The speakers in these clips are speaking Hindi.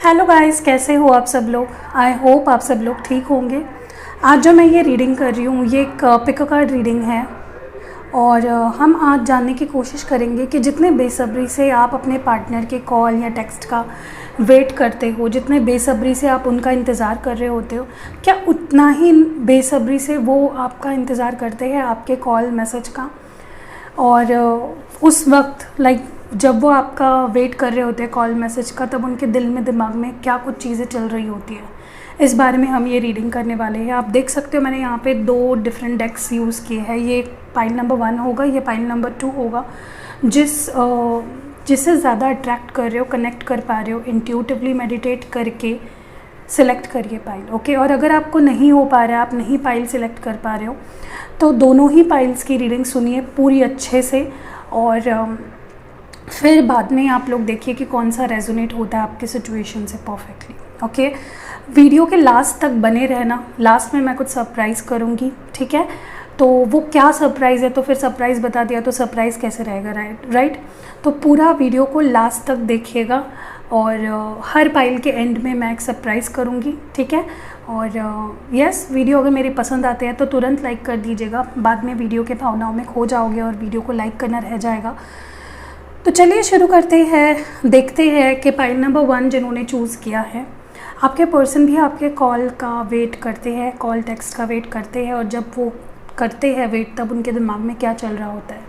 हेलो गाइस, कैसे हो आप सब लोग। आई होप आप सब लोग ठीक होंगे। आज जो मैं ये रीडिंग कर रही हूँ ये एक पिक कार्ड रीडिंग है और हम आज जानने की कोशिश करेंगे कि जितने बेसब्री से आप अपने पार्टनर के कॉल या टेक्स्ट का वेट करते हो, जितने बेसब्री से आप उनका इंतज़ार कर रहे होते हो, क्या उतना ही बेसब्री से वो आपका इंतज़ार करते हैं आपके कॉल मैसेज का। और उस वक्त जब वो आपका वेट कर रहे होते हैं कॉल मैसेज का, तब उनके दिल में दिमाग में क्या कुछ चीज़ें चल रही होती है, इस बारे में हम ये रीडिंग करने वाले हैं। आप देख सकते हो मैंने यहाँ पे 2 डिफरेंट डेक्स यूज़ किए हैं। ये पाइल नंबर 1 होगा, ये पाइल नंबर 2 होगा। जिससे ज़्यादा अट्रैक्ट कर रहे हो, कनेक्ट कर पा रहे हो, इंट्यूटिवली मेडिटेट करके सिलेक्ट करिए पाइल, ओके। और अगर आपको नहीं हो पा रहा है, आप नहीं पाइल सिलेक्ट कर पा रहे हो, तो दोनों ही पाइल्स की रीडिंग सुनिए पूरी अच्छे से और फिर बाद में आप लोग देखिए कि कौन सा रेजोनेट होता है आपके सिचुएशन से परफेक्टली, ओके। वीडियो के लास्ट तक बने रहना, लास्ट में मैं कुछ सरप्राइज़ करूँगी, ठीक है। तो वो क्या सरप्राइज़ है, तो फिर सरप्राइज़ बता दिया तो सरप्राइज़ कैसे रहेगा, राइट। तो पूरा वीडियो को लास्ट तक देखिएगा और हर पाइल के एंड में मैं एक सरप्राइज़ करूँगी, ठीक है। और यस, वीडियो अगर मेरी पसंद आते हैं तो तुरंत लाइक कर दीजिएगा, बाद में वीडियो के भावनाओं में खो जाओगे और वीडियो को लाइक करना रह जाएगा। तो चलिए शुरू करते हैं। देखते हैं कि पाइल नंबर 1 जिन्होंने चूज़ किया है, आपके पर्सन भी आपके कॉल का वेट करते हैं, कॉल टेक्स्ट का वेट करते हैं, और जब वो करते हैं वेट तब उनके दिमाग में क्या चल रहा होता है,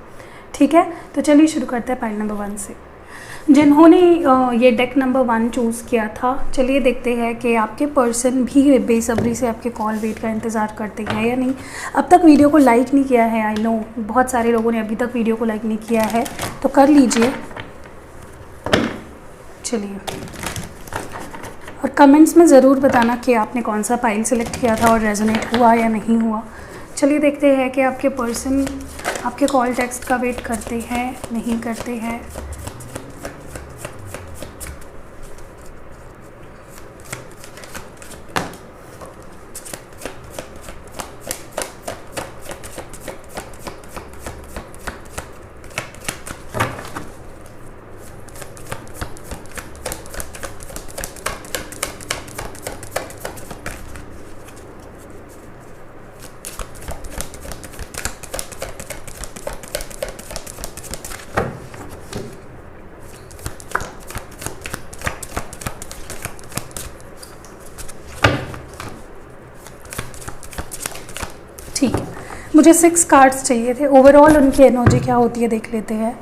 ठीक है। तो चलिए शुरू करते हैं पाइल नंबर 1 से। जिन्होंने ये डेक नंबर 1 चूज़ किया था, चलिए देखते हैं कि आपके पर्सन भी बेसब्री से आपके कॉल वेट का इंतज़ार करते हैं या नहीं। अब तक वीडियो को लाइक नहीं किया है, आई नो बहुत सारे लोगों ने अभी तक वीडियो को लाइक नहीं किया है, तो कर लीजिए। चलिए, और कमेंट्स में ज़रूर बताना कि आपने कौन सा पाइल सेलेक्ट किया था और रेजोनेट हुआ या नहीं हुआ। चलिए देखते हैं कि आपके पर्सन आपके कॉल टेक्स्ट का वेट करते हैं, नहीं करते हैं। ठीक है, मुझे 6 कार्ड्स चाहिए थे। ओवरऑल उनकी एनर्जी क्या होती है देख लेते हैं।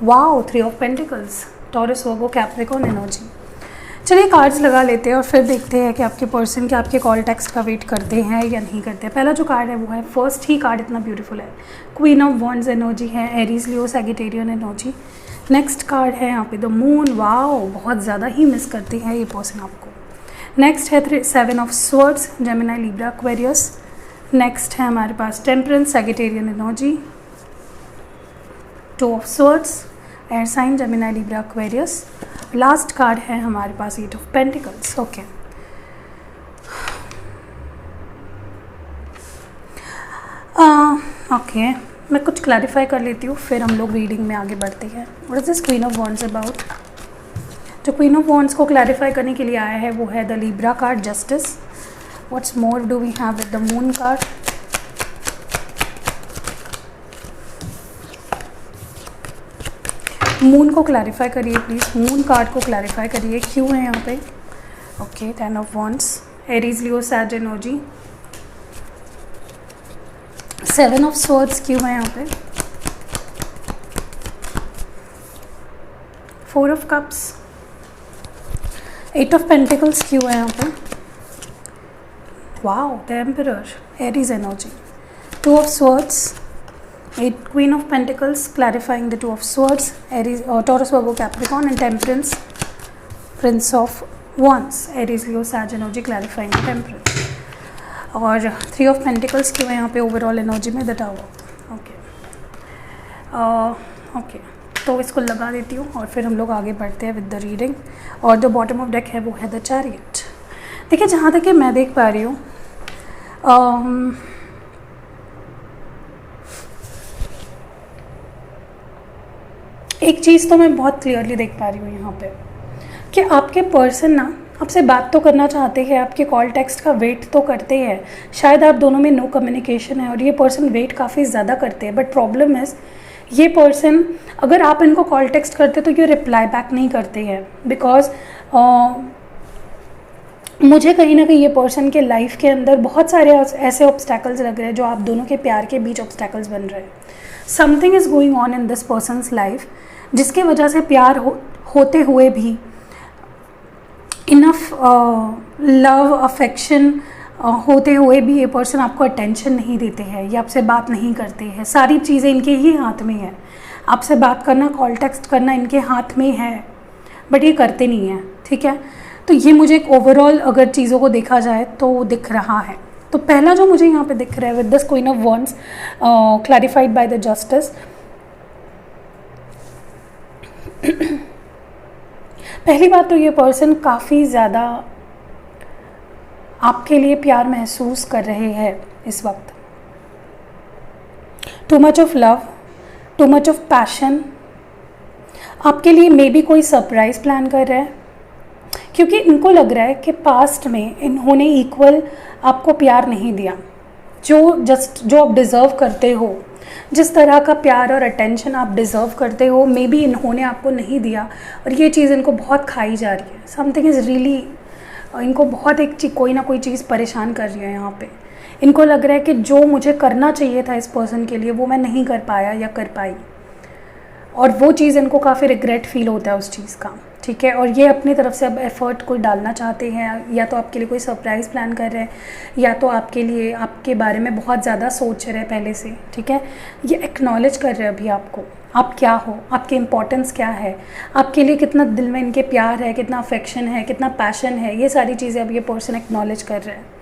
Wow, 3 of pentacles, Taurus, Virgo, Capricorn energy. चलिए कार्ड्स लगा लेते हैं और फिर देखते हैं कि आपके पर्सन के आपके कॉल टेक्स्ट का वेट करते हैं या नहीं करते हैं। पहला जो कार्ड है वो है, फर्स्ट ही कार्ड इतना ब्यूटीफुल है, क्वीन ऑफ वॉन्ड्स एनर्जी है, एरीज, लियो, सैगिटेरियन एनर्जी। नेक्स्ट कार्ड है यहाँ पे द मून। वाओ, बहुत ज़्यादा ही मिस करते हैं ये पर्सन आपको। नेक्स्ट है 7 of swords, Gemini, Libra, Aquarius. Next है हमारे पास temperance, Sagittarian energy, 2 of swords, air sign, Gemini, Libra, Aquarius. Last card है हमारे पास 8 ऑफ पेंटिकल्स, ओके। ओके, मैं कुछ क्लैरिफाई कर लेती हूँ, फिर हम लोग रीडिंग में आगे बढ़ते हैं। What is this queen of wands about? जो क्वीन ऑफ वॉन्ड्स को क्लैरिफाई करने के लिए आया है वो है the Libra card, justice. What's more do we have with the moon card? Moon को क्लैरिफाई करिए प्लीज़, मून कार्ड को क्लैरिफाई करिए, क्यों है यहाँ पे? Okay, 10 of wands, Aries, Leo, Sag energy. 7 of swords क्यों है यहाँ पे? 4 ऑफ कप्स, 8 ऑफ पेंटिकल्स क्यों है यहाँ पे? Wow, the Emperor, Aries energy. 2 of Swords, 8 Queen of Pentacles, clarifying the 2 of Swords, Aries, Taurus, Virgo, Capricorn, and Temperance, Prince of Wands, Aries, Leo, Sag energy, clarifying the Temperance. और 3 of Pentacles क्यों है यहाँ पे ओवरऑल एनर्जी में? The tower, okay. ओके, तो इसको लगा देती हूँ और फिर हम लोग आगे बढ़ते हैं विद द रीडिंग। और जो बॉटम ऑफ डेक है वो है द चैरियट। देखिए, जहाँ तक कि मैं देख पा रही हूँ, एक चीज़ तो मैं बहुत क्लियरली देख पा रही हूँ यहाँ पे कि आपके पर्सन ना आपसे बात तो करना चाहते हैं, आपके कॉल टेक्स्ट का वेट तो करते हैं, शायद आप दोनों में नो कम्युनिकेशन है और ये पर्सन वेट काफ़ी ज़्यादा करते हैं, बट प्रॉब्लम इज़ ये पर्सन, अगर आप इनको कॉल टेक्स्ट करते तो ये रिप्लाई बैक नहीं करते हैं, बिकॉज मुझे कहीं ना कहीं ये पर्सन के लाइफ के अंदर बहुत सारे ऐसे ऑब्स्टैकल्स लग रहे हैं जो आप दोनों के प्यार के बीच ऑब्स्टैकल्स बन रहे हैं। Something is going on in this persons life जिसके वजह से प्यार होते हुए भी इनफ लव अफेक्शन होते हुए भी ये पर्सन आपको अटेंशन नहीं देते हैं, ये आपसे बात नहीं करते हैं। सारी चीज़ें इनके ही हाथ में है, आपसे बात करना, कॉल टेक्स्ट करना इनके हाथ में है, बट ये करते नहीं हैं। ठीक है, तो ये मुझे एक ओवरऑल अगर चीज़ों को देखा जाए तो दिख रहा है। तो पहला जो मुझे यहाँ पे दिख रहा है with this queen of wands clarified by the justice, पहली बात तो ये पर्सन काफ़ी ज़्यादा आपके लिए प्यार महसूस कर रहे हैं इस वक्त। Too much of love, too much of passion, आपके लिए मे बी कोई सरप्राइज प्लान कर रहा है, क्योंकि इनको लग रहा है कि पास्ट में इन्होंने इक्वल आपको प्यार नहीं दिया जो आप डिज़र्व करते हो, जिस तरह का प्यार और अटेंशन आप डिज़र्व करते हो, मे बी इन्होंने आपको नहीं दिया और ये चीज़ इनको बहुत खाई जा रही है। समथिंग इज़ रियली, इनको बहुत कोई ना कोई चीज़ परेशान कर रही है यहाँ पे। इनको लग रहा है कि जो मुझे करना चाहिए था इस पर्सन के लिए वो मैं नहीं कर पाया या कर पाई, और वो चीज़ इनको काफ़ी रिग्रेट फील होता है उस चीज़ का। ठीक है, और ये अपनी तरफ से अब एफ़र्ट कोई डालना चाहते हैं, या तो आपके लिए कोई सरप्राइज़ प्लान कर रहे हैं, या तो आपके लिए आपके बारे में बहुत ज़्यादा सोच रहे हैं पहले से। ठीक है, ये एक्नॉलेज कर रहे हैं अभी आपको, आप क्या हो, आपकी इम्पोर्टेंस क्या है, आपके लिए कितना दिल में इनके प्यार है, कितना अफेक्शन है, कितना पैशन है, ये सारी चीज़ें अब ये पर्सन एक्नॉलेज कर रहे हैं।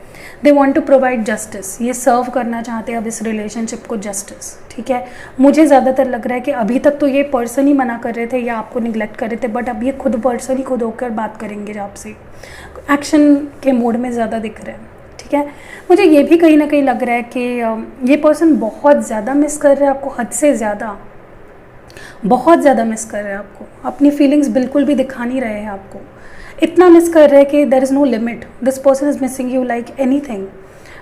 They want to provide justice, ये सर्व करना चाहते हैं अब इस रिलेशनशिप को जस्टिस। ठीक है, मुझे ज़्यादातर लग रहा है कि अभी तक तो ये पर्सन ही मना कर रहे थे या आपको निगलेक्ट कर रहे थे, बट अब ये खुद पर्सन ही खुद होकर बात करेंगे आपसे, एक्शन के मोड में ज़्यादा दिख रहे हैं। ठीक है, मुझे ये भी कहीं ना कहीं लग रहा है कि ये पर्सन बहुत ज़्यादा मिस कर रहे हैं आपको, हद से ज़्यादा, बहुत ज़्यादा मिस कर रहे हैं आपको, अपनी फीलिंग्स बिल्कुल भी दिखा नहीं रहे हैं आपको, इतना मिस कर रहे हैं कि there is no limit, this person is missing you like anything.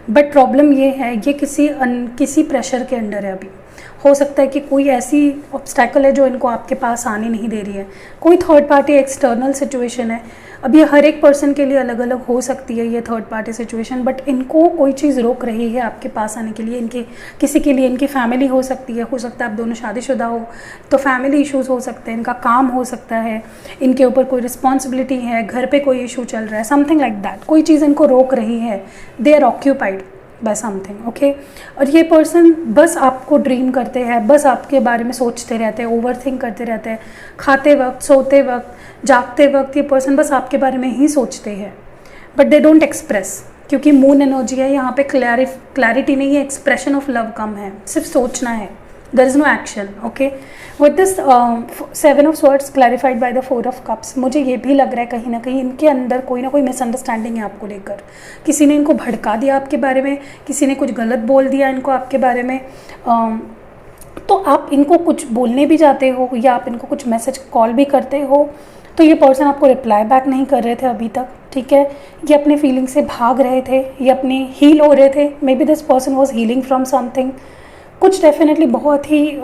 But problem ये है, ये किसी प्रेशर के अंडर है अभी। हो सकता है कि कोई ऐसी ऑब्स्टैकल है जो इनको आपके पास आने नहीं दे रही है, कोई थर्ड पार्टी एक्सटर्नल सिचुएशन है। अब ये हर एक पर्सन के लिए अलग अलग हो सकती है ये थर्ड पार्टी सिचुएशन, बट इनको कोई चीज़ रोक रही है आपके पास आने के लिए। इनके किसी के लिए इनकी फैमिली हो सकती है, हो सकता है आप दोनों शादीशुदा हो तो फैमिली इश्यूज़ हो सकते हैं, इनका काम हो सकता है, इनके ऊपर कोई रिस्पॉन्सिबिलिटी है, घर पे कोई इशू चल रहा है, समथिंग लाइक दैट, कोई चीज़ इनको रोक रही है, they are occupied by something. Okay, और ये पर्सन बस आपको ड्रीम करते हैं, बस आपके बारे में सोचते रहते हैं, ओवर थिंक करते रहते हैं, खाते वक्त, सोते वक्त, जागते वक्त ये पर्सन बस आपके बारे में ही सोचते हैं, बट दे डोंट एक्सप्रेस, क्योंकि मून एनर्जी है यहाँ पे, क्लैरिटी नहीं है, एक्सप्रेशन ऑफ लव कम है, सिर्फ सोचना है, there is no action. Okay, with this 7 of swords clarified by the 4 of cups, मुझे ये भी लग रहा है कहीं ना कहीं इनके अंदर कोई ना कोई मिसअंडरस्टैंडिंग है आपको लेकर, किसी ने इनको भड़का दिया आपके बारे में, किसी ने कुछ गलत बोल दिया इनको आपके बारे में, तो आप इनको कुछ बोलने भी जाते हो या आप इनको कुछ मैसेज कॉल भी करते हो तो ये पर्सन आपको रिप्लाई बैक नहीं कर रहे थे अभी तक। ठीक है, ये अपने फीलिंग से भाग रहे थे, ये अपने हील हो रहे थे, maybe this person was healing from something, कुछ डेफिनेटली बहुत ही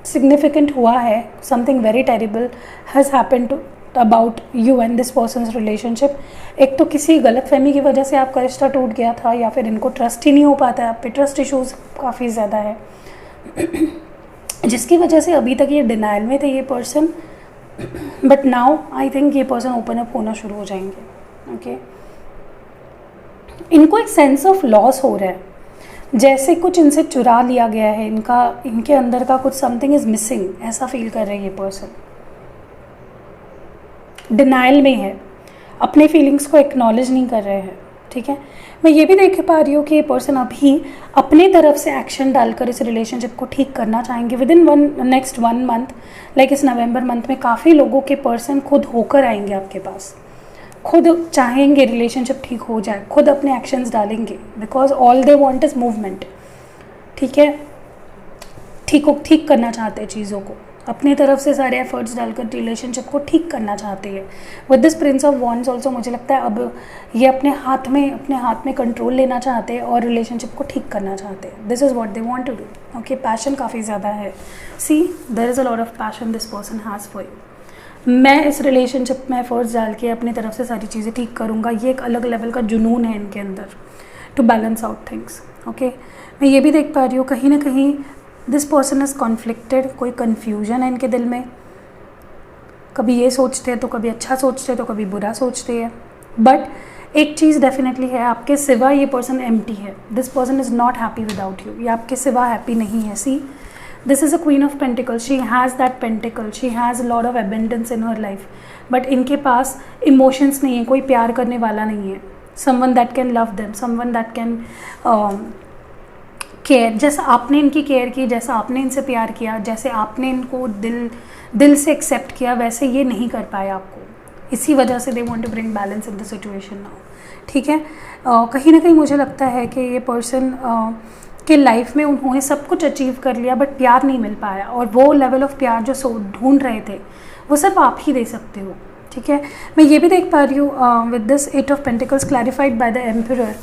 सिग्निफिकेंट हुआ है, something very terrible has happen to about you and this person's relationship. एक तो किसी गलतफहमी की वजह से आपका रिश्ता टूट गया था, या फिर इनको ट्रस्ट ही नहीं हो पाता है, आप पे ट्रस्ट इश्यूज़ काफ़ी ज़्यादा है जिसकी वजह से अभी तक ये डिनाइल में थे ये person, but now I think ये पर्सन ओपन अप होना शुरू हो जाएंगे। ओके, इनको एक सेंस ऑफ लॉस हो रहा है, जैसे कुछ इनसे चुरा लिया गया है, इनके अंदर का कुछ समथिंग इज़ मिसिंग, ऐसा फील कर रहे हैं ये पर्सन, डिनाइल में है, अपने फीलिंग्स को एक्नॉलेज नहीं कर रहे हैं। ठीक है, मैं ये भी देख पा रही हूँ कि ये पर्सन अभी अपने तरफ से एक्शन डालकर इस रिलेशनशिप को ठीक करना चाहेंगे with in next 1 month, like इस नवंबर मंथ में काफ़ी लोगों के पर्सन खुद होकर आएंगे आपके पास, खुद चाहेंगे रिलेशनशिप ठीक हो जाए, खुद अपने एक्शंस डालेंगे, because all they want is movement. ठीक है, ठीक करना चाहते हैं चीज़ों को, अपने तरफ से सारे एफर्ट्स डालकर रिलेशनशिप को ठीक करना चाहते हैं। With this Prince of wands also मुझे लगता है अब ये अपने हाथ में कंट्रोल लेना चाहते हैं और रिलेशनशिप को ठीक करना चाहते हैं। This is what they want to do. Okay, passion काफ़ी ज़्यादा है। See, there is a lot of passion this person has for you. मैं इस रिलेशनशिप में एफर्ट्स डाल के अपनी तरफ से सारी चीज़ें ठीक करूँगा, ये एक अलग लेवल का जुनून है इनके अंदर to balance out things. Okay, मैं ये भी देख पा रही हूँ कहीं ना कहीं दिस पर्सन इज़ कॉन्फ्लिक्टेड, कोई कन्फ्यूजन है इनके दिल में। कभी ये सोचते हैं तो कभी अच्छा सोचते हैं तो कभी बुरा सोचते हैं। बट एक चीज़ डेफिनेटली है, आपके सिवा ये पर्सन एम्प्टी है। This person is not happy without you. ये आपके सिवा हैप्पी नहीं है। See, this is a queen of pentacle, she has that pentacle, she has a lot of abundance in her life. But इनके पास इमोशंस नहीं है, कोई प्यार करने वाला नहीं है। Someone that can love them, someone that can care, जैसा आपने इनकी केयर की, जैसा आपने इनसे प्यार किया, जैसे आपने इनको दिल से एक्सेप्ट किया, वैसे ये नहीं कर पाए आपको। इसी वजह से they want to bring balance in the situation now. ठीक है, कहीं ना कहीं मुझे लगता है कि ये पर्सन के लाइफ में उन्होंने सब कुछ अचीव कर लिया बट प्यार नहीं मिल पाया, और वो लेवल ऑफ प्यार जो ढूंढ रहे थे वो सिर्फ आप ही दे सकते हो। ठीक है, मैं ये भी देख पा रही हूँ with this 8 of pentacles clarified by the emperor,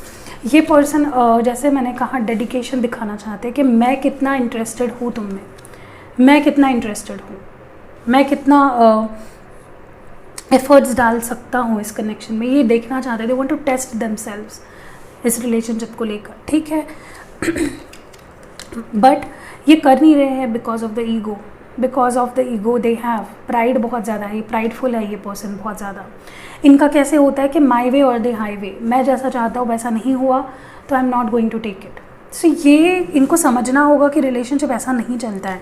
ये पर्सन जैसे मैंने कहा डेडिकेशन दिखाना चाहते हैं कि मैं कितना इंटरेस्टेड हूँ तुम में, मैं कितना इंटरेस्टेड हूँ, मैं कितना एफर्ट्स डाल सकता हूँ इस कनेक्शन में, ये देखना चाहते हैं। They want to test themselves इस रिलेशनशिप को लेकर। ठीक है, बट ये कर नहीं रहे हैं because of the ego, because of the ego they have. Pride बहुत ज़्यादा है, प्राइडफुल है ये पर्सन बहुत ज़्यादा। इनका कैसे होता है कि माई वे और द हाई वे, मैं जैसा चाहता हूँ वैसा नहीं हुआ तो I am not going to take it. So ये इनको समझना होगा कि रिलेशनशिप ऐसा नहीं चलता है,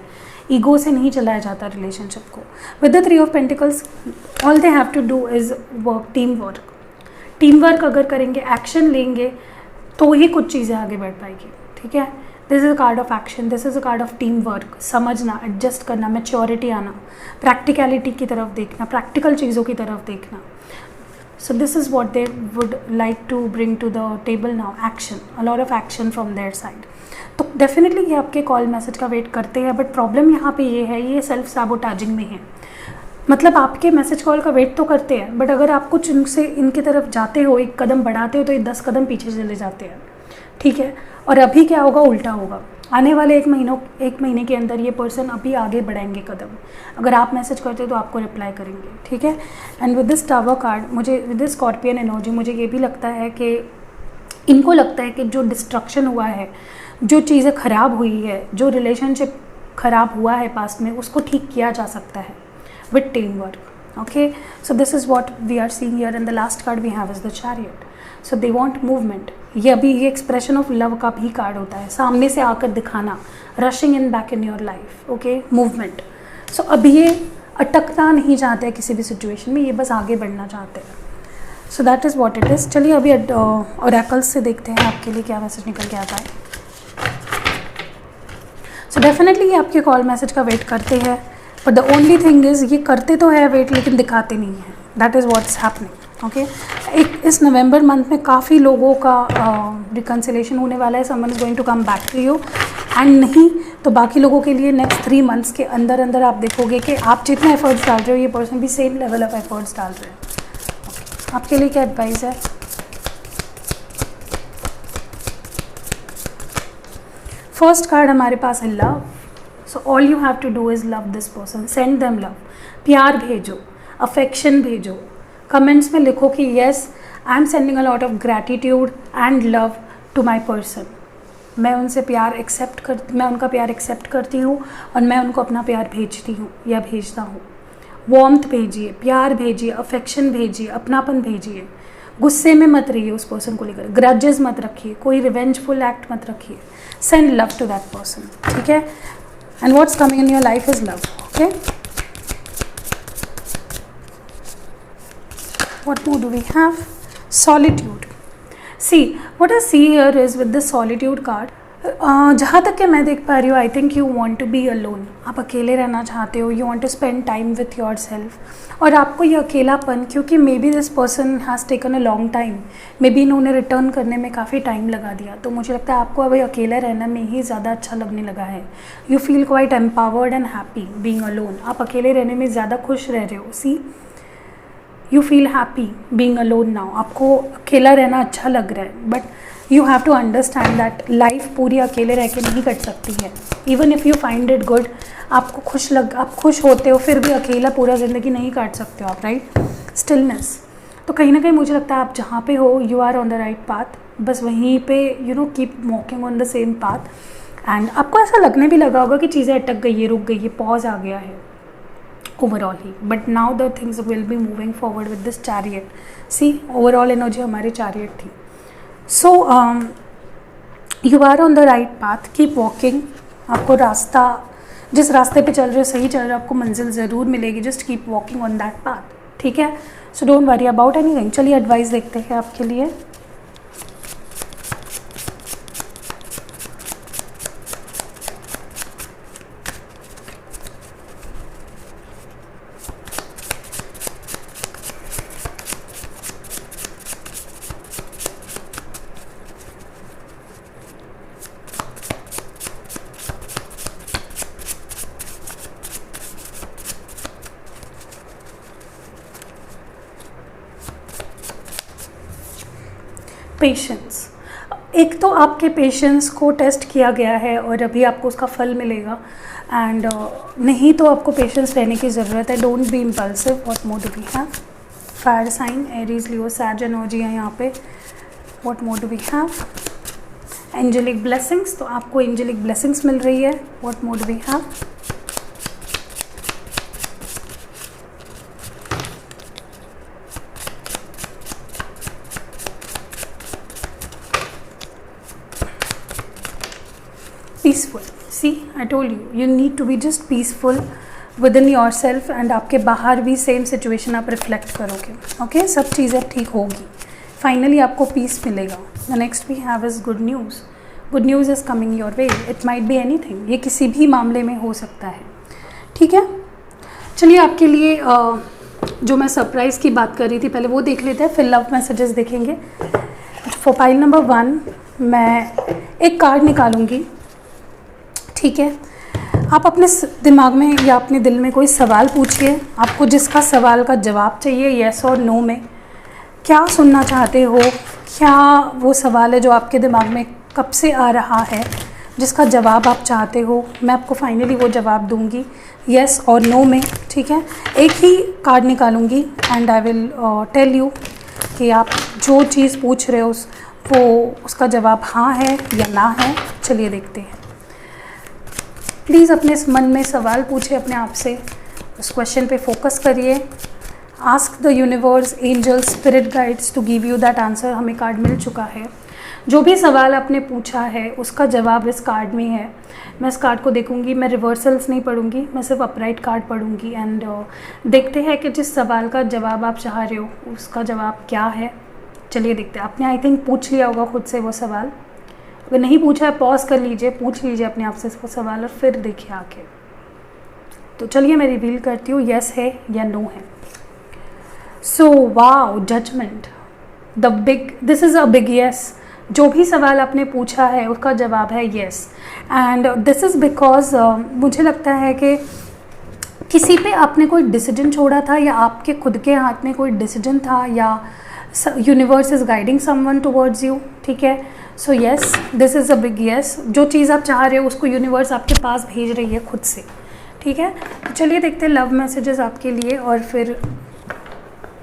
ईगो से नहीं चलाया जाता रिलेशनशिप को। With the 3 of pentacles all they have to do is work, team work. Team work अगर करेंगे, एक्शन लेंगे तो ही कुछ चीज़ें आगे बढ़ पाएगी। ठीक है, this is a card of action, this is a card of team work. समझना, एडजस्ट करना, मैच्योरिटी आना, प्रैक्टिकलिटी की तरफ देखना, प्रैक्टिकल चीज़ों की तरफ देखना। So this is what they would like to bring to the table now, action, a lot of action from their side. तो डेफिनेटली ये आपके कॉल मैसेज का वेट करते हैं, बट प्रॉब्लम यहाँ पे ये है, ये सेल्फ सैबोटाजिंग में है। मतलब आपके मैसेज कॉल का वेट तो करते हैं, बट अगर आप कुछ इनसे इनकी तरफ जाते हो, एक कदम बढ़ाते हो तो ये 10 कदम पीछे चले जाते हैं। ठीक है, और अभी क्या होगा, उल्टा होगा। आने वाले एक महीने के अंदर ये पर्सन अभी आगे बढ़ाएंगे कदम। अगर आप मैसेज करते हो तो आपको रिप्लाई करेंगे। ठीक है, and with this tower card, मुझे विद दिस स्कॉर्पियन एनर्जी, मुझे ये भी लगता है कि इनको लगता है कि जो डिस्ट्रक्शन हुआ है, जो चीज़ें ख़राब हुई है, जो रिलेशनशिप ख़राब हुआ है पास्ट में, उसको ठीक किया जा सकता है with team work. Okay, so this is what we are seeing here, and the last card we have is the chariot. So they want movement. ये अभी ये एक्सप्रेशन ऑफ लव का भी कार्ड होता है, सामने से आकर दिखाना, rushing in back in your life. Okay, movement. So अभी ये अटकना नहीं चाहते हैं किसी भी सिचुएशन में, ये बस आगे बढ़ना चाहते हैं। सो that is what it is. चलिए अभी ओरेकल्स से देखते हैं आपके लिए क्या मैसेज निकल के आता है। सो डेफिनेटली ये आपके कॉल मैसेज का वेट करते हैं, but the only thing is ये करते तो है वेट, लेकिन दिखाते नहीं हैं। That is what's happening. Okay, एक इस नवंबर मंथ में काफ़ी लोगों का रिकन्सिलेशन होने वाला है। Someone is going to come back to you, and नहीं तो बाकी लोगों के लिए नेक्स्ट 3 मंथ्स के अंदर अंदर आप देखोगे कि आप जितने एफर्ट्स डाल रहे हो, ये पर्सन भी सेम लेवल ऑफ एफर्ट्स डाल रहे हैं। okay. आपके लिए क्या एडवाइस है? फर्स्ट कार्ड हमारे पास है love. So all you have to do is love this person, send them love. प्यार भेजो, अफेक्शन भेजो। कमेंट्स में लिखो कि yes, I am sending a lot of gratitude and love to my person. मैं उनका प्यार एक्सेप्ट करती हूँ और मैं उनको अपना प्यार भेजती हूँ या भेजता हूँ। वार्मथ भेजिए, प्यार भेजिए, अफेक्शन भेजिए, अपनापन भेजिए। गुस्से में मत रहिए उस पर्सन को लेकर, ग्रजेस मत रखिए, कोई रिवेंजफुल एक्ट मत रखिए। Send love to that person. ठीक है, and what's coming in your life is love. Okay, what more do we have? Solitude. See, what I see here is with this solitude card, जहाँ तक कि मैं देख पा रही हूँ, I think you want to be alone. आप अकेले रहना चाहते हो, you want to spend time with yourself. और आपको ये अकेलापन, क्योंकि maybe this person has taken a long time, maybe इन्होंने रिटर्न करने में काफ़ी टाइम लगा दिया, तो मुझे लगता है आपको अभी अकेले रहना में ही ज़्यादा अच्छा लगने लगा है। You feel quite empowered and happy being alone. आप अकेले रहने में ज़्यादा खुश रह रहे हो। See, you feel happy being alone now. आपको अकेला रहना अच्छा लग रहा है, but you have to understand that life पूरी अकेले रह के नहीं कट सकती है। Even if you find it good, आप खुश होते हो, फिर भी अकेला पूरा ज़िंदगी नहीं काट सकते हो आप, राइट। स्टिलनेस, तो कहीं ना कहीं मुझे लगता है आप जहाँ पे हो, you are on the right path. बस वहीं पे keep walking on the same path. And आपको ऐसा लगने भी लगा होगा कि चीज़ें अटक गई है, रुक गई है, पॉज आ गया है ओवरऑल ही, but now the things will be moving forward with this chariot. See, overall energy हमारी चैरियट थी। So you are on the right path, keep walking. आपको रास्ता, जिस रास्ते पे चल रहे हो, सही चल रहे हो, आपको मंजिल ज़रूर मिलेगी। Just keep walking on that path, ठीक है। So don't worry about anything. चलिए एडवाइस देखते हैं आपके लिए। पेशेंस, एक तो आपके पेशेंस को टेस्ट किया गया है और अभी आपको उसका फल मिलेगा। एंड नहीं तो आपको पेशेंस रहने की ज़रूरत है। Don't be impulsive. What more do we have? Fire sign, Aries, Leo, Sag energy है यहाँ पे। What more do we have? Angelic blessings, तो आपको एंजेलिक ब्लेसिंग्स मिल रही है। What more do we have? Peaceful. See, I told you need to be just peaceful within yourself. And आपके बाहर भी सेम सिचुएशन आप रिफ्लेक्ट करोगे। ओके, सब चीज़ें ठीक होगी। फाइनली आपको पीस मिलेगा। The next we have is good news. Good news is coming your way. It might be anything, ये किसी भी मामले में हो सकता है, ठीक है। चलिए आपके लिए जो मैं सरप्राइज़ की बात कर रही थी, पहले वो देख लेते हैं, फिर लव मैसेजेस देखेंगे। फॉर पाइल नंबर 1 मैं एक कार्ड निकालूंगी, ठीक है। आप अपने दिमाग में या अपने दिल में कोई सवाल पूछिए। आपको जिसका सवाल का जवाब चाहिए, येस और नो में क्या सुनना चाहते हो, क्या वो सवाल है जो आपके दिमाग में कब से आ रहा है, जिसका जवाब आप चाहते हो, मैं आपको फाइनली वो जवाब दूंगी येस और नो में, ठीक है। एक ही कार्ड निकालूंगी and I will tell you कि आप जो चीज़ पूछ रहे हो वो उसका जवाब हाँ है या ना है। चलिए देखते हैं। प्लीज़ अपने मन में सवाल पूछिए अपने आप से, उस क्वेश्चन पे फोकस करिए। Ask the universe, angels, spirit guides to give you that answer. हमें कार्ड मिल चुका है। जो भी सवाल आपने पूछा है उसका जवाब इस कार्ड में है। मैं इस कार्ड को देखूंगी, मैं रिवर्सल्स नहीं पढ़ूंगी, मैं सिर्फ अपराइट कार्ड पढ़ूंगी। एंड देखते हैं कि जिस सवाल का जवाब आप चाह रहे हो उसका जवाब क्या है। चलिए देखते हैं। आपने आई थिंक पूछ लिया होगा खुद से वो सवाल। अगर नहीं पूछा है पॉज कर लीजिए, पूछ लीजिए अपने आप से इसको सवाल और फिर देखिए आके। तो चलिए मैं रिवील करती हूँ येस है या नो है। So wow, judgment, the big, this is a big yes. जो भी सवाल आपने पूछा है उसका जवाब है yes. And this is because मुझे लगता है कि किसी पे आपने कोई डिसीजन छोड़ा था या आपके खुद के हाथ में कोई डिसीजन था या universe is guiding someone towards you, ठीक है। So yes, this is a big yes. जो चीज़ आप चाह रहे हो उसको यूनिवर्स आपके पास भेज रही है खुद से, ठीक है। तो चलिए देखते हैं लव मैसेजेस आपके लिए और फिर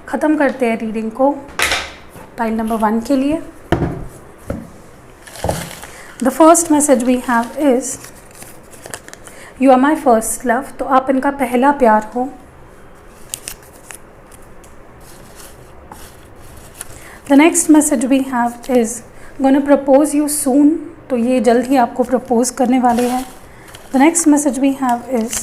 ख़त्म करते हैं रीडिंग को पाइल नंबर 1 के लिए। The first message we have is you are my first love. तो आप इनका पहला प्यार हो। The next message we have is gonna propose you soon. तो ये जल्द ही आपको प्रपोज करने वाले हैं। The next message we have is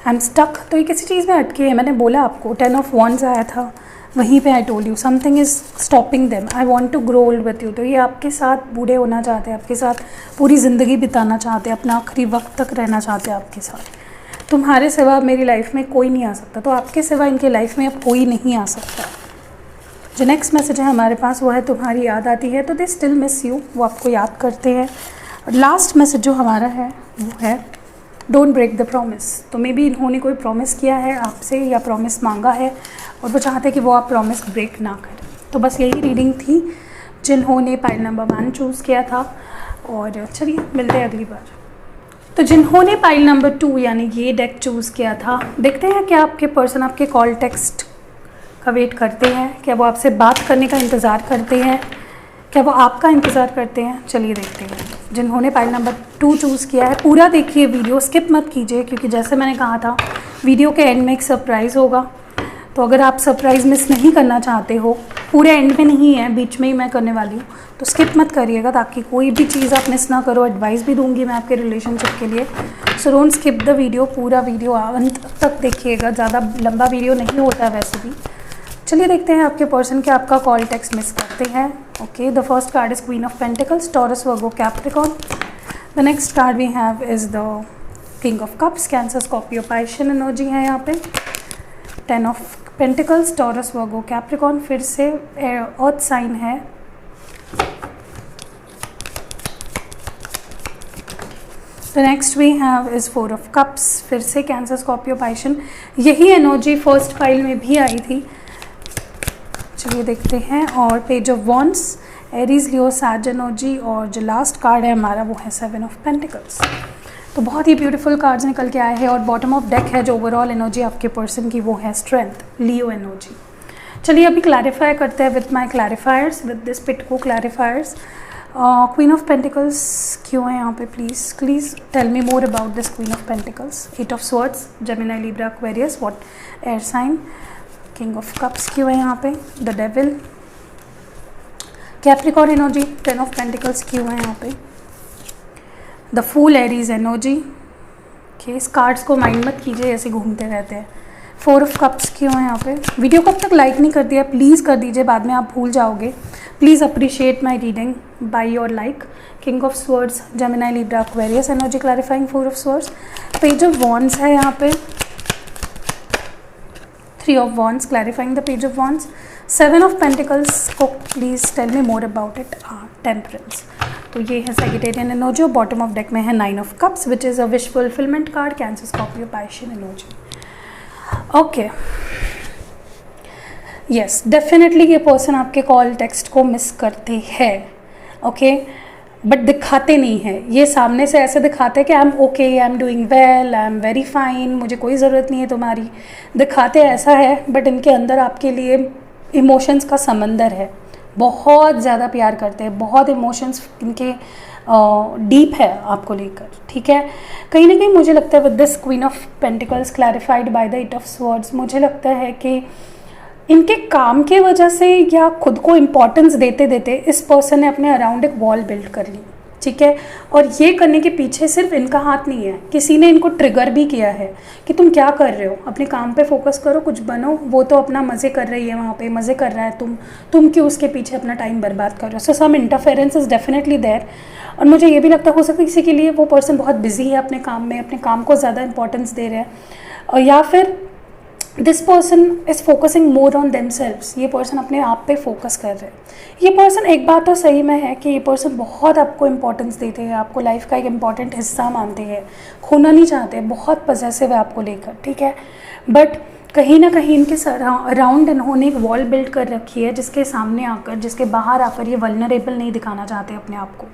I am stuck. तो ये किसी चीज़ में अटके हैं। मैंने बोला आपको 10 ऑफ वॉन्ड्स आया था, वहीं पे I told you something is stopping them, I want to grow old with you. तो ये आपके साथ बूढ़े होना चाहते हैं, आपके साथ पूरी ज़िंदगी बिताना चाहते हैं, अपना आखिरी वक्त तक रहना चाहते हैं आपके साथ। तुम्हारे सिवा मेरी लाइफ में कोई नहीं आ सकता, तो आपके सिवा इनके लाइफ में अब कोई नहीं आ सकता। जो नेक्स्ट मैसेज है हमारे पास वो है तुम्हारी याद आती है, तो दे स्टिल मिस यू, वो आपको याद करते हैं। और लास्ट मैसेज जो हमारा है वो है डोंट ब्रेक द प्रॉमिस। तो मे बी इन्होंने कोई प्रॉमिस किया है आपसे या प्रॉमिस मांगा है और वो चाहते हैं कि वो आप प्रॉमिस ब्रेक ना करें। तो बस यही रीडिंग थी जिन्होंने पाइल नंबर 1 चूज़ किया था। और चलिए मिलते हैं अगली बार। तो जिन्होंने पाइल नंबर 2 यानी ये डेक चूज़ किया था, देखते हैं क्या आपके पर्सन आपके कॉल टेक्स्ट का वेट करते हैं, क्या वो आपसे बात करने का इंतज़ार करते हैं, क्या वो आपका इंतज़ार करते हैं। चलिए देखते हैं। जिन्होंने पाइल नंबर 2 चूज़ किया है, पूरा देखिए वीडियो, स्किप मत कीजिए, क्योंकि जैसे मैंने कहा था वीडियो के एंड में एक सरप्राइज़ होगा। तो अगर आप सरप्राइज़ मिस नहीं करना चाहते हो, पूरे एंड में नहीं है, बीच में ही मैं करने वाली हूँ, तो स्किप मत करिएगा ताकि कोई भी चीज़ आप मिस ना करो। एडवाइस भी दूंगी मैं आपके रिलेशनशिप के लिए, so don't skip the video. पूरा वीडियो अंत तक देखिएगा, ज़्यादा लंबा वीडियो नहीं होता है वैसे भी। चलिए देखते हैं आपके पर्सन के आपका कॉल टेक्स्ट मिस करते हैं। Okay, the first card is queen of pentacles, Taurus, Virgo, Capricorn. The next card we have is the king of cups, Cancer, Scorpio, Piscean energy है यहाँ पे। 10 of pentacles, Taurus, Virgo, Capricorn, फिर से अर्थ साइन है। The next we have is 4 of cups, फिर से कैंसर, स्कॉर्पियो, पाइशन। यही एनर्जी फर्स्ट फाइल में भी आई थी। चलिए देखते हैं। और page of wands, Aries, Leo, Sag energy. और जो लास्ट कार्ड है हमारा वो है 7 ऑफ पेंटिकल्स। तो बहुत ही ब्यूटीफुल कार्ड्स निकल के आए हैं। और बॉटम ऑफ डेक है जो ओवरऑल एनर्जी आपके पर्सन की वो है स्ट्रेंथ, लियो एनर्जी। चलिए अभी क्लैरिफाई करते हैं with my clarifiers, with this पिटको क्लैरिफायर्स। क्वीन ऑफ पेंटिकल्स क्यों है यहाँ पे? Please tell me more about this queen of pentacles. 8 of swords, Gemini, Libra, Aquarius, what air sign. King of cups क्यों है यहाँ पे? The devil, Capricorn energy. 10 of pentacles क्यों है यहाँ पे? The fool, Aries energy. Okay, इस कार्ड्स को माइंड मत कीजिए, ऐसे घूमते रहते हैं। 4 ऑफ कप्स क्यों है यहाँ पे? वीडियो को अब तक लाइक नहीं कर दिया, प्लीज़ कर दीजिए, बाद में आप भूल जाओगे। Please appreciate my reading by your like. King of swords, Gemini, Libra, Aquarius energy clarifying 4 of swords. Page of wands है यहाँ पे। 3 of wands, clarifying the page of wands. 7 of pentacles को please tell me more about it. Temperance, तो ये है सेजिटेरियन एनर्जी। और बॉटम ऑफ डेक में है 9 of cups which is a wish fulfilment card, Cancer, Scorpio, Piscean energy. Okay, yes, definitely ये पर्सन आपके कॉल टेक्स्ट को मिस करते हैं। ओके, बट दिखाते नहीं है, ये सामने से ऐसे दिखाते हैं कि I am okay, I am doing well, I am very fine, मुझे कोई ज़रूरत नहीं है तुम्हारी। दिखाते ऐसा है, बट इनके अंदर आपके लिए इमोशंस का समंदर है। बहुत ज़्यादा प्यार करते हैं, बहुत इमोशंस इनके डीप है आपको लेकर। ठीक है, कहीं ना कहीं मुझे लगता है with this queen of pentacles clarified by the 8 of swords, मुझे लगता है कि इनके काम के वजह से या खुद को इम्पोर्टेंस देते देते इस पर्सन ने अपने अराउंड एक वॉल बिल्ड कर ली। ठीक है, और ये करने के पीछे सिर्फ इनका हाथ नहीं है, किसी ने इनको ट्रिगर भी किया है कि तुम क्या कर रहे हो, अपने काम पे फोकस करो, कुछ बनो। वो तो अपना मज़े कर रही है वहाँ पे, मज़े कर रहा है, तुम क्यों उसके पीछे अपना टाइम बर्बाद कर रहे हो। सो सम इंटरफेरेंस इज़ डेफिनेटली देयर। और मुझे ये भी लगता है हो सकता है किसी के लिए वो पर्सन बहुत बिजी है अपने काम में, अपने काम को ज़्यादा इंपॉर्टेंस दे रहे हैं, और या फिर this person is focusing more on themselves. ये पर्सन अपने आप पे फोकस कर रहे हैं। ये पर्सन, एक बात तो सही में है कि ये पर्सन बहुत आपको इंपॉर्टेंस देते हैं, आपको लाइफ का एक इम्पॉर्टेंट हिस्सा मानते हैं, खोना नहीं चाहते, बहुत पजेसिव है आपको लेकर। ठीक है, बट कहीं ना कहीं इनके अराउंड इन्होंने एक वॉल बिल्ड कर रखी है जिसके सामने आकर, जिसके बाहर आकर ये वल्नरेबल नहीं दिखाना चाहते अपने आप को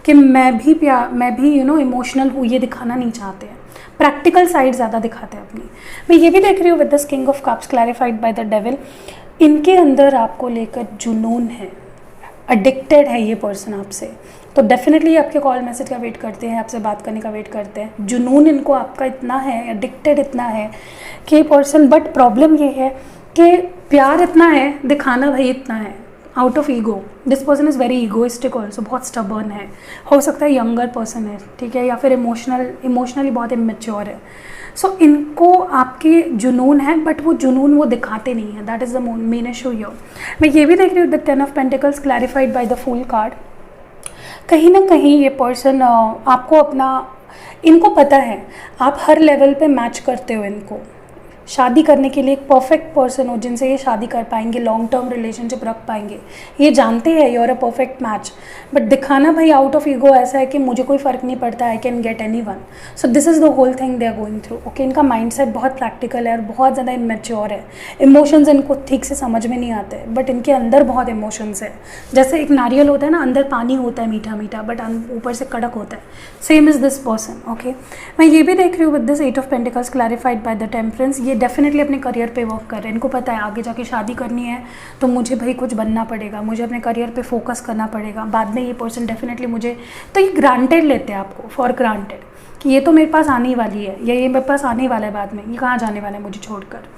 कि मैं भी इमोशनल हूँ, ये दिखाना नहीं चाहते हैं। प्रैक्टिकल साइड ज़्यादा दिखाते हैं अपनी। मैं ये भी देख रही हूँ with this king of cups clarified by the devil, इनके अंदर आपको लेकर जुनून है, एडिक्टेड है ये पर्सन आपसे। तो डेफिनेटली आपके कॉल मैसेज का वेट करते हैं, आपसे बात करने का वेट करते हैं। जुनून इनको आपका इतना है, एडिक्टेड इतना है कि पर्सन, बट प्रॉब्लम ये है कि प्यार इतना है, दिखाना भाई इतना है। Out of ego. This person is very egoistic also, बहुत स्टबर्न है, हो सकता है यंगर पर्सन है, ठीक है, या फिर इमोशनली बहुत इमेच्योर है। सो इनको आपके जुनून है, बट वो जुनून वो दिखाते नहीं है, that is the main issue here. मैं ये भी देख रही हूँ the 10 of pentacles clarified by the fool card. कहीं ना कहीं ये पर्सन आपको अपना, इनको पता है आप हर लेवल पे मैच करते हो इनको, शादी करने के लिए एक परफेक्ट पर्सन हो जिनसे ये शादी कर पाएंगे, लॉन्ग टर्म रिलेशनशिप रख पाएंगे, ये जानते हैं you are a perfect match, but दिखाना भाई आउट ऑफ ईगो ऐसा है कि मुझे कोई फ़र्क नहीं पड़ता, I can get anyone. So this is the whole thing they are going through. Okay, इनका माइंडसेट बहुत प्रैक्टिकल है और बहुत ज़्यादा इमेच्योर है, इमोशंस इनको ठीक से समझ में नहीं आते, बट इनके अंदर बहुत इमोशंस है। जैसे एक नारियल होता है ना, अंदर पानी होता है मीठा मीठा, बट ऊपर से कड़क होता है, same is this person. Okay, मैं ये भी देख रही हूँ with this 8 of pentacles clarified by the temperance, ये डेफिनेटली अपने करियर पे वर्क कर रहे हैं। इनको पता है आगे जाके शादी करनी है तो मुझे भाई कुछ बनना पड़ेगा, मुझे अपने करियर पे फोकस करना पड़ेगा, बाद में ये पर्सन डेफिनेटली मुझे, तो ये ग्रांटेड लेते हैं आपको, फॉर ग्रांटेड कि ये तो मेरे पास आने वाली है, या ये मेरे पास आने वाला है बाद में, ये कहाँ जाने वाला है मुझे छोड़कर।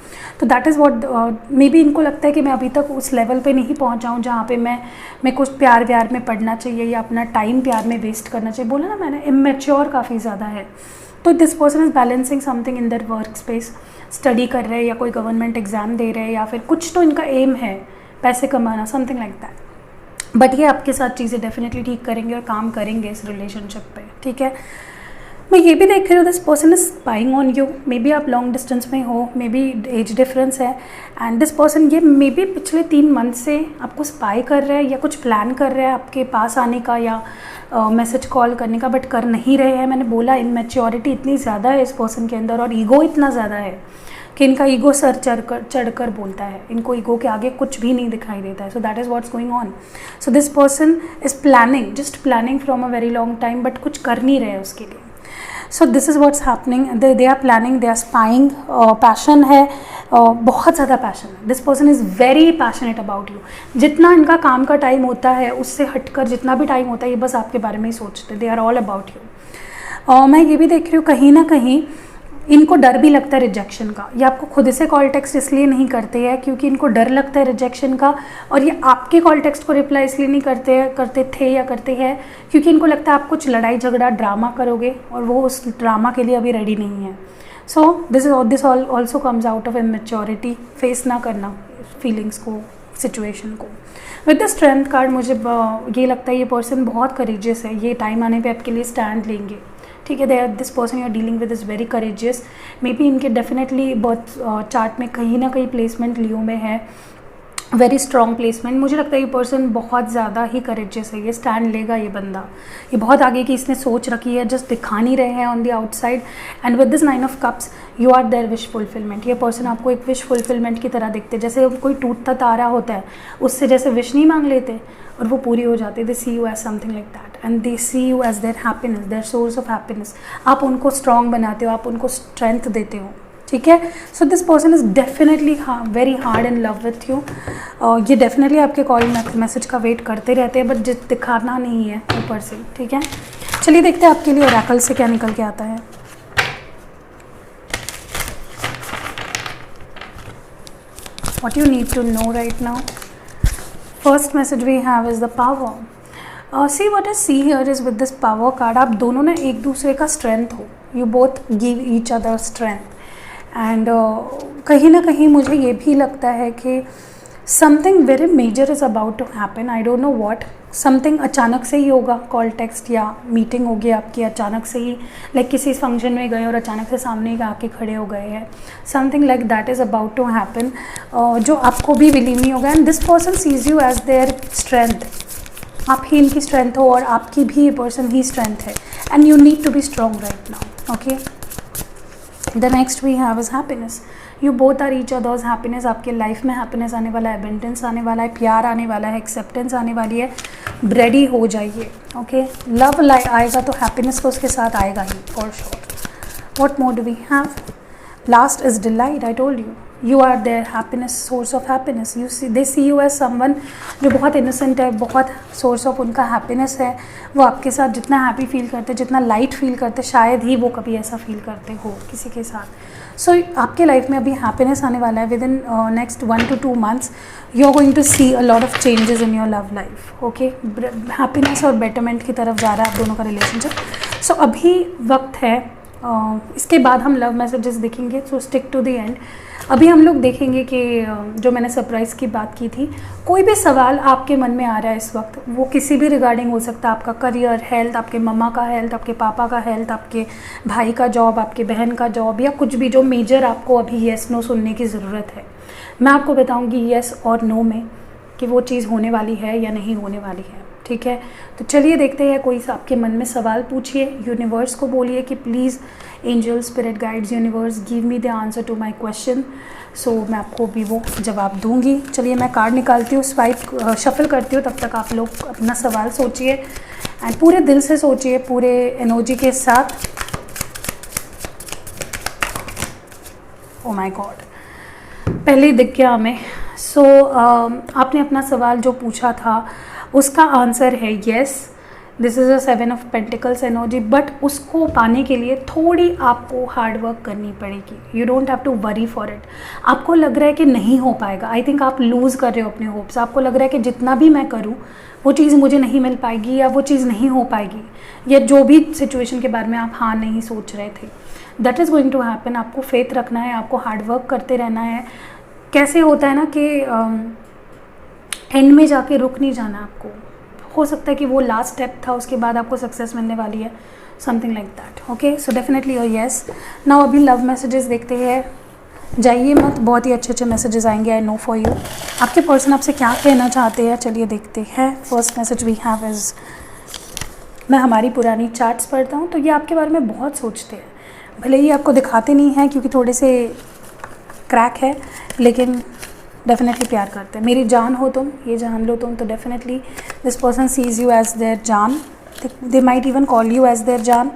तो that is what may be इनको लगता है कि मैं अभी तक उस लेवल पे नहीं पहुँचा हूँ जहाँ पे मैं कुछ प्यार व्यार में पढ़ना चाहिए या अपना टाइम प्यार में वेस्ट करना चाहिए। बोला ना मैंने, इमेच्योर काफ़ी ज़्यादा है। तो this person is balancing something in their work space, study कर रहे हैं या कोई गवर्नमेंट एग्ज़ाम दे रहे हैं, या फिर कुछ तो इनका एम है पैसे कमाना, समथिंग लाइक दैट। बट ये आपके साथ चीज़ें डेफिनेटली ठीक करेंगे और काम करेंगे इस रिलेशनशिप पे, ठीक है। मैं ये भी देख रही हूँ this person is spying on you, may be आप लॉन्ग डिस्टेंस में हो, मे बी एज डिफरेंस है, एंड दिस पर्सन ये मे बी पिछले 3 मंथ से आपको स्पाई कर रहा है या कुछ प्लान कर रहा है आपके पास आने का या मैसेज कॉल करने का, बट कर नहीं रहे हैं। मैंने बोला इमेच्योरिटी इतनी ज़्यादा है इस पर्सन के अंदर और ईगो इतना ज़्यादा है कि इनका ईगो सर चढ़कर बोलता है, इनको ईगो के आगे कुछ भी नहीं दिखाई देता है। So that is what's going on. So this person is planning, just planning from a very long time, but कुछ कर नहीं रहे उसके लिए। So this is what's happening, they are planning, they are spying, passion है, बहुत ज़्यादा पैशन है। This person is very passionate about you. जितना इनका काम का टाइम होता है उससे हटकर जितना भी टाइम होता है ये बस आपके बारे में ही सोचते, they are all about you. मैं ये भी देख रही हूँ कहीं ना कहीं इनको डर भी लगता है रिजेक्शन का। ये आपको खुद से कॉल टेक्स्ट इसलिए नहीं करते हैं क्योंकि इनको डर लगता है रिजेक्शन का, और ये आपके कॉल टेक्स्ट को रिप्लाई इसलिए नहीं करते थे या करते हैं क्योंकि इनको लगता है आप कुछ लड़ाई झगड़ा ड्रामा करोगे और वो उस ड्रामा के लिए अभी रेडी नहीं है। So this also comes out of immaturity, face ना करना फीलिंग्स को, सिचुएशन को। विद द स्ट्रेंथ कार्ड मुझे ये लगता है ये पर्सन बहुत करेजियस है, ये टाइम आने पे आपके लिए स्टैंड लेंगे, ठीक है। This person you are dealing with is very courageous. Maybe इनके डेफिनेटली बर्थ चार्ट में कहीं ना कहीं प्लेसमेंट लियो में है, वेरी स्ट्रॉन्ग प्लेसमेंट। मुझे लगता है ये पर्सन बहुत ज़्यादा ही करेजियस है, ये स्टैंड लेगा ये बंदा, ये बहुत आगे की इसने सोच रखी है, जस्ट दिखा नहीं रहे हैं on the outside. And with this 9 of cups you are there wish fulfilment. ये पर्सन आपको एक विश फुलफिलमेंट की तरह दिखते, जैसे कोई टूटता तारा होता है उससे जैसे विश नहीं मांग लेते और वो पूरी हो जाती है। They see you as something like that and they see you as their happiness, their source of happiness. आप उनको स्ट्रॉन्ग बनाते हो, आप उनको स्ट्रेंथ देते हो, ठीक है। सो this person is definitely very hard in love with you. ये डेफिनेटली आपके कॉल मैसेज का वेट करते रहते हैं, बट दिखाना नहीं है ऊपर से, ठीक है। चलिए देखते हैं आपके लिए ओरेकल से क्या निकल के आता है। What you need to know right now. First message we have is the power. See what I see here is with this power card, आप दोनों ना एक दूसरे का strength हो. You both give each other strength. And कहीं ना कहीं मुझे ये भी लगता है कि something very major is about to happen. I don't know what, something अचानक से ही होगा, कॉल टेक्स्ट या मीटिंग होगी आपकी अचानक से ही, लाइक किसी फंक्शन में गए और अचानक से सामने ही आके खड़े हो गए हैं, something like that is about to happen, जो आपको भी बिलीव नहीं होगा। And this person sees you as their strength, आप ही इनकी स्ट्रेंथ हो और आपकी भी ये पर्सन ही स्ट्रेंथ है, and you need to be strong right now, okay. The next we have is happiness. You both are each other's happiness. आपके लाइफ में हैप्पीनेस आने वाला है, एबंडेंस आने वाला है, प्यार आने वाला है, एक्सेप्टेंस आने वाली है, रेडी हो जाइए, ओके। लव आएगा तो हैप्पीनेस तो उसके साथ आएगा ही for sure. What more do we have? Last is delight, I told you. You are their happiness, source of happiness. They see you as someone जो बहुत इनोसेंट है, बहुत सोर्स ऑफ उनका हैप्पीनेस है। वो आपके साथ जितना हैप्पी फील करते, जितना लाइट फील करते, शायद ही वो कभी ऐसा फील करते हो किसी के साथ। सो आपके लाइफ में अभी हैप्पीनेस आने वाला है। Within next 1 to 2 months you are going to see a lot of changes in your love life. Okay, happiness और बेटरमेंट की तरफ जा रहा है आप दोनों का रिलेशनशिप। सो अभी वक्त है, इसके बाद हम लव मैसेजेस देखेंगे, so stick to the end. अभी हम लोग देखेंगे कि जो मैंने सरप्राइज़ की बात की थी, कोई भी सवाल आपके मन में आ रहा है इस वक्त, वो किसी भी रिगार्डिंग हो सकता है, आपका करियर, हेल्थ, आपके मम्मा का हेल्थ, आपके पापा का हेल्थ, आपके भाई का जॉब, आपके बहन का जॉब, या कुछ भी जो मेजर आपको अभी येस नो सुनने की ज़रूरत है। मैं आपको बताऊँगी येस और नो में कि वो चीज़ होने वाली है या नहीं होने वाली है। ठीक है, तो चलिए देखते हैं। कोई आपके मन में सवाल पूछिए, यूनिवर्स को बोलिए कि please angel, spirit guides, universe give me the answer to my question. So मैं आपको भी वो जवाब दूंगी। चलिए मैं कार्ड निकालती हूँ, स्वाइप शफल करती हूँ, तब तक आप लोग अपना सवाल सोचिए एंड पूरे दिल से सोचिए, पूरे एनर्जी के साथ। ओ माय गॉड, पहले ही दिख गया हमें। सो आपने अपना सवाल जो पूछा था उसका आंसर है yes, this is a 7 of Pentacles energy. But उसको पाने के लिए थोड़ी आपको हार्ड वर्क करनी पड़ेगी। You don't have to worry for it. आपको लग रहा है कि नहीं हो पाएगा, आई थिंक आप लूज़ कर रहे हो अपने होप्स। आपको लग रहा है कि जितना भी मैं करूँ वो चीज़ मुझे नहीं मिल पाएगी या वो चीज़ नहीं हो पाएगी, या जो भी सिचुएशन के बारे में आप हाँ नहीं सोच रहे थे, that is going to happen. आपको फेथ रखना है, आपको हार्ड वर्क करते रहना है। कैसे होता है ना कि एंड में जाके रुक नहीं जाना आपको। हो सकता है कि वो लास्ट स्टेप था, उसके बाद आपको सक्सेस मिलने वाली है, something like that. Okay, so definitely your yes. Now अभी लव मैसेजेस देखते हैं। जाइए मत, बहुत ही अच्छे अच्छे मैसेजेस आएंगे, आई नो फॉर यू। आपके पर्सन आपसे क्या कहना चाहते हैं, चलिए देखते हैं। First message we have is, मैं हमारी पुरानी चार्ट्स पढ़ता हूँ तो ये आपके बारे में बहुत सोचते हैं। भले ही आपको दिखाते नहीं हैं क्योंकि थोड़े से क्रैक है, लेकिन डेफिनेटली प्यार करते हैं। मेरी जान हो तुम, ये जान लो तुम, तो definitely this person sees you as their jaan. They might even call you as their jaan.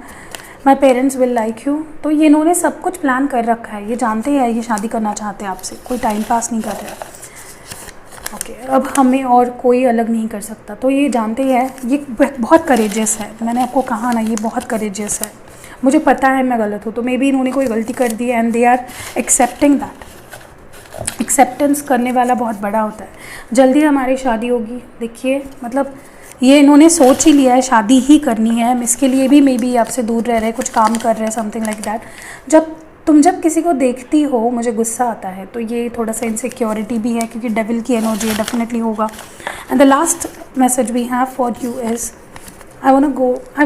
My parents will like you. तो ये इन्होंने सब कुछ प्लान कर रखा है, ये जानते हैं ये शादी करना चाहते हैं आपसे, कोई टाइम पास नहीं कर रहा है। ओके, अब हमें और कोई अलग नहीं कर सकता, तो ये जानते हैं ये बहुत करेजियस है। मैंने आपको कहा ना, ये बहुत करेजियस है। मुझे पता है मैं गलत हूँ, तो मे बी इन्होंने कोई गलती कर दी है and they are accepting that. Acceptance करने वाला बहुत बड़ा होता है। जल्दी हमारी शादी होगी। देखिए, मतलब ये इन्होंने सोच ही लिया है शादी ही करनी है। इसके लिए भी मे बी आपसे दूर रह रहे, कुछ काम कर रहे हैं, समथिंग लाइक दैट। जब किसी को देखती हो मुझे गुस्सा आता है, तो ये थोड़ा सा इनसिक्योरिटी भी है क्योंकि डेविल की एनर्जी है, डेफिनेटली होगा। And the last message we have for you is, I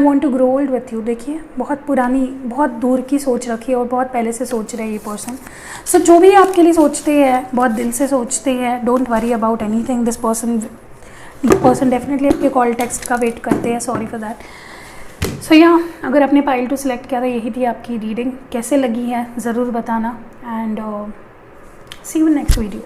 want to grow old with you. देखिए, बहुत पुरानी, बहुत दूर की सोच रखी है और बहुत पहले से सोच रहे हैं ये पर्सन। सो जो भी आपके लिए सोचते हैं, बहुत दिल से सोचते हैं। Don't worry about anything. This person definitely आपके कॉल टेक्स्ट का वेट करते हैं। Sorry for that. सो या अगर आपने पाइल 2 सिलेक्ट किया था, यही थी आपकी रीडिंग। कैसे लगी है ज़रूर बताना and see you next video.